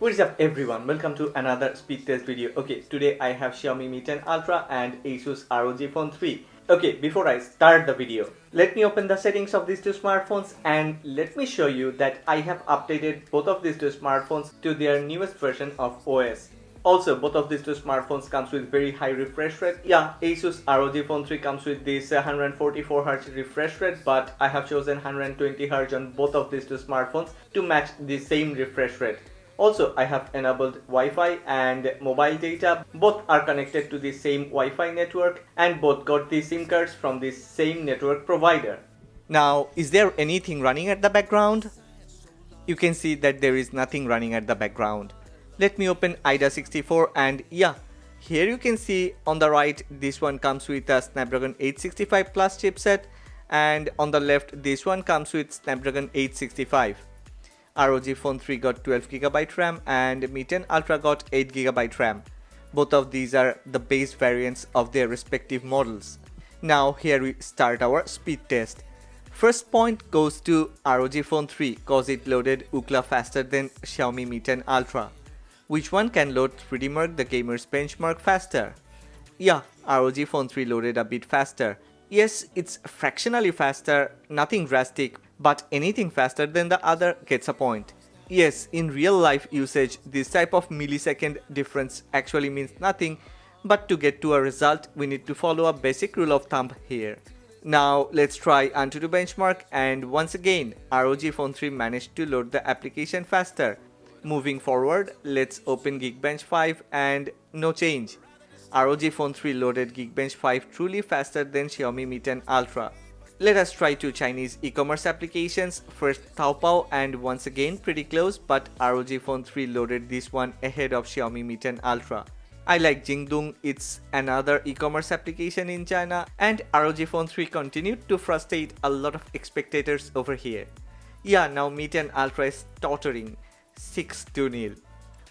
What is up everyone, welcome to another speed test video. Okay, today I have Xiaomi Mi 10 Ultra and Asus ROG Phone 3. Okay, before I start the video, let me open the settings of these two smartphones and let me show you that I have updated both of these two smartphones to their newest version of OS. Also, both of these two smartphones comes with very high refresh rate. Yeah, Asus ROG Phone 3 comes with this 144Hz refresh rate, but I have chosen 120Hz on both of these two smartphones to match the same refresh rate. Also, I have enabled Wi-Fi and mobile data. Both are connected to the same Wi-Fi network and both got the SIM cards from the same network provider. Now, is there anything running at the background? You can see that there is nothing running at the background. Let me open IDA 64 and yeah, here you can see on the right this one comes with a Snapdragon 865 Plus chipset and on the left this one comes with Snapdragon 865. ROG Phone 3 got 12GB RAM and Mi 10 Ultra got 8GB RAM. Both of these are the base variants of their respective models. Now here we start our speed test. First point goes to ROG Phone 3 cause it loaded Ookla faster than Xiaomi Mi 10 Ultra. Which one can load 3D Mark the gamer's benchmark faster? Yeah, ROG Phone 3 loaded a bit faster. Yes, it's fractionally faster, nothing drastic, but anything faster than the other gets a point. Yes, in real life usage, this type of millisecond difference actually means nothing, but to get to a result, we need to follow a basic rule of thumb here. Now, let's try Antutu benchmark and once again, ROG Phone 3 managed to load the application faster. Moving forward, let's open Geekbench 5 and no change. ROG Phone 3 loaded Geekbench 5 truly faster than Xiaomi Mi 10 Ultra. Let us try two Chinese e-commerce applications, first Taobao and once again pretty close, but ROG Phone 3 loaded this one ahead of Xiaomi Mi 10 Ultra. I like Jingdong, it's another e-commerce application in China and ROG Phone 3 continued to frustrate a lot of spectators over here. Yeah, now Mi 10 Ultra is tottering 6-0.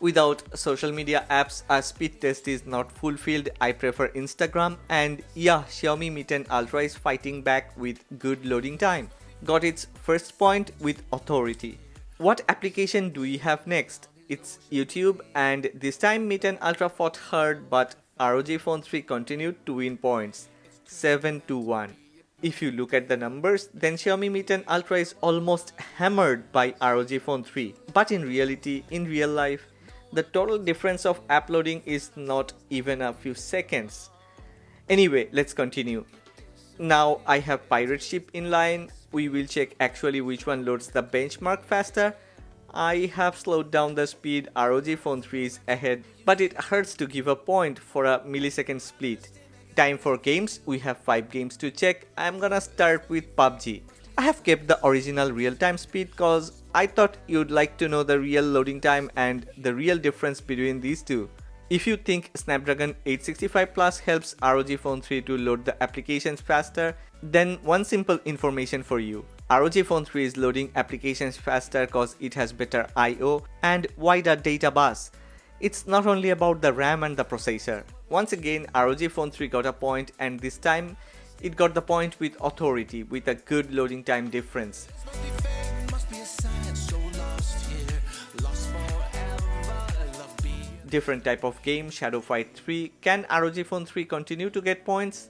Without social media apps, a speed test is not fulfilled. I prefer Instagram and yeah, Xiaomi Mi 10 Ultra is fighting back with good loading time. Got its first point with authority. What application do we have next? It's YouTube and this time Mi 10 Ultra fought hard but ROG Phone 3 continued to win points 7-1. If you look at the numbers, then Xiaomi Mi 10 Ultra is almost hammered by ROG Phone 3. But in reality, in real life, the total difference of uploading is not even a few seconds. Anyway, let's continue. Now I have Pirate Ship in line. We will check actually which one loads the benchmark faster. I have slowed down the speed. ROG Phone 3 is ahead, but it hurts to give a point for a millisecond split. Time for games. We have 5 games to check. I'm gonna start with PUBG. I have kept the original real-time speed cause I thought you'd like to know the real loading time and the real difference between these two. If you think Snapdragon 865 Plus helps ROG Phone 3 to load the applications faster, then one simple information for you. ROG Phone 3 is loading applications faster cause it has better I/O and wider data bus. It's not only about the RAM and the processor. Once again, ROG Phone 3 got a point and this time it got the point with authority with a good loading time difference. Different type of game, Shadow Fight 3. Can ROG Phone 3 continue to get points?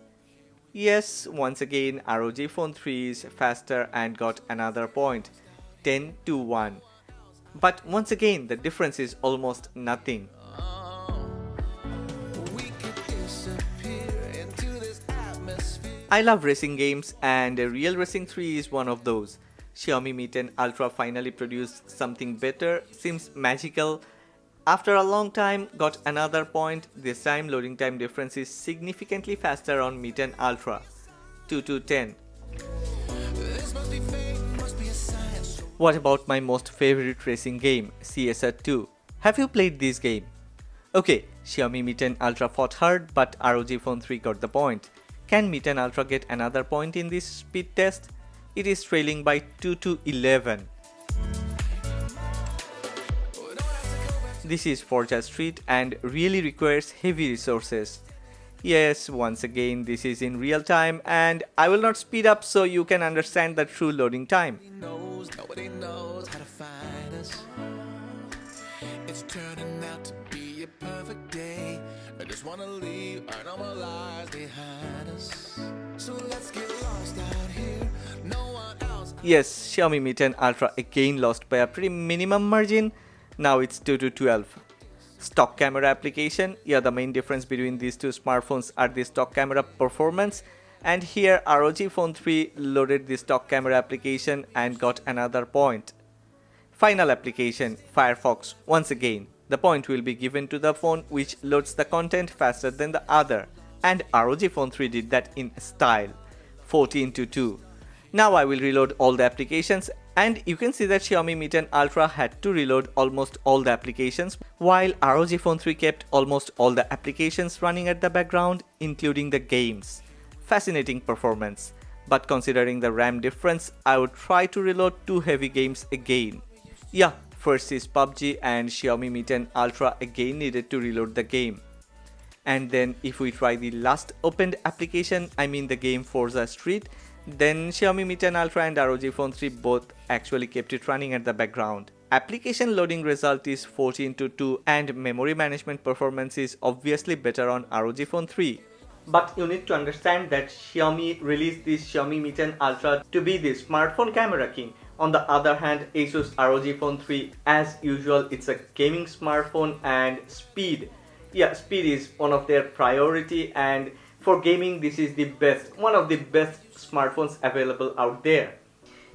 Yes, once again ROG Phone 3 is faster and got another point 10-1. But once again the difference is almost nothing. I love racing games and Real Racing 3 is one of those. Xiaomi Mi 10 Ultra finally produced something better, seems magical. After a long time, got another point. This time loading time difference is significantly faster on Mi 10 Ultra 2-10. What about my most favorite racing game, CSR 2? Have you played this game? Okay, Xiaomi Mi 10 Ultra fought hard but ROG Phone 3 got the point. Can Mi 10 Ultra get another point in this speed test? It is trailing by 2-11. This is Forza Street and really requires heavy resources. Yes, once again this is in real time and I will not speed up so you can understand the true loading time. It's turning out to be a perfect day. I just wanna leave our normal lives behind us. So let's get lost out here. No one else. Yes, Xiaomi Mi 10 Ultra again lost by a pretty minimum margin. Now it's 2 to 12. Stock camera application. Yeah, the main difference between these two smartphones are the stock camera performance. And here ROG Phone 3 loaded the stock camera application and got another point. Final application, Firefox. Once again, the point will be given to the phone which loads the content faster than the other. And ROG Phone 3 did that in style. 14 to 2. Now I will reload all the applications, and you can see that Xiaomi Mi 10 Ultra had to reload almost all the applications, while ROG Phone 3 kept almost all the applications running at the background, including the games. Fascinating performance. But considering the RAM difference, I would try to reload two heavy games again. Yeah, first is PUBG, and Xiaomi Mi 10 Ultra again needed to reload the game. And then if we try the last opened application, I mean the game Forza Street, then Xiaomi Mi 10 Ultra and ROG Phone 3 both actually kept it running at the background. Application loading result is 14 to 2 and memory management performance is obviously better on ROG Phone 3. But you need to understand that Xiaomi released this Xiaomi Mi 10 Ultra to be the smartphone camera king. On the other hand, Asus ROG Phone 3, as usual, it's a gaming smartphone, and speed. Yeah, speed is one of their priority, and for gaming this is the best, one of the best smartphones available out there.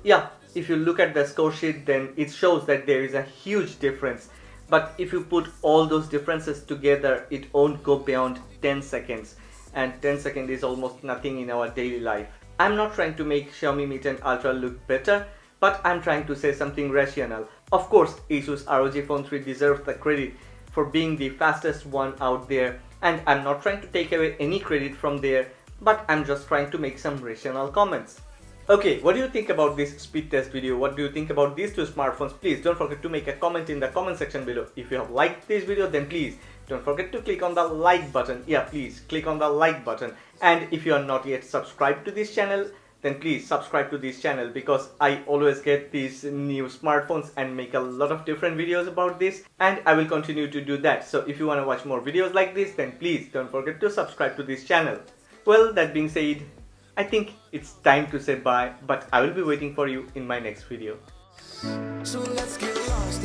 Yeah, if you look at the score sheet, then it shows that there is a huge difference. But if you put all those differences together, it won't go beyond 10 seconds. And 10 seconds is almost nothing in our daily life. I'm not trying to make Xiaomi Mi 10 Ultra look better, but I'm trying to say something rational. Of course, Asus ROG Phone 3 deserves the credit for being the fastest one out there, and I'm not trying to take away any credit from there, but I'm just trying to make some rational comments. Okay, what do you think about this speed test video? What do you think about these two smartphones? Please don't forget to make a comment in the comment section below. If you have liked this video, then please don't forget to click on the like button. Yeah, please click on the like button. And if you are not yet subscribed to this channel, then please subscribe to this channel, because I always get these new smartphones and make a lot of different videos about this, and I will continue to do that. So if you want to watch more videos like this, then please don't forget to subscribe to this channel. Well, that being said, I think it's time to say bye, but I will be waiting for you in my next video. So let's get lost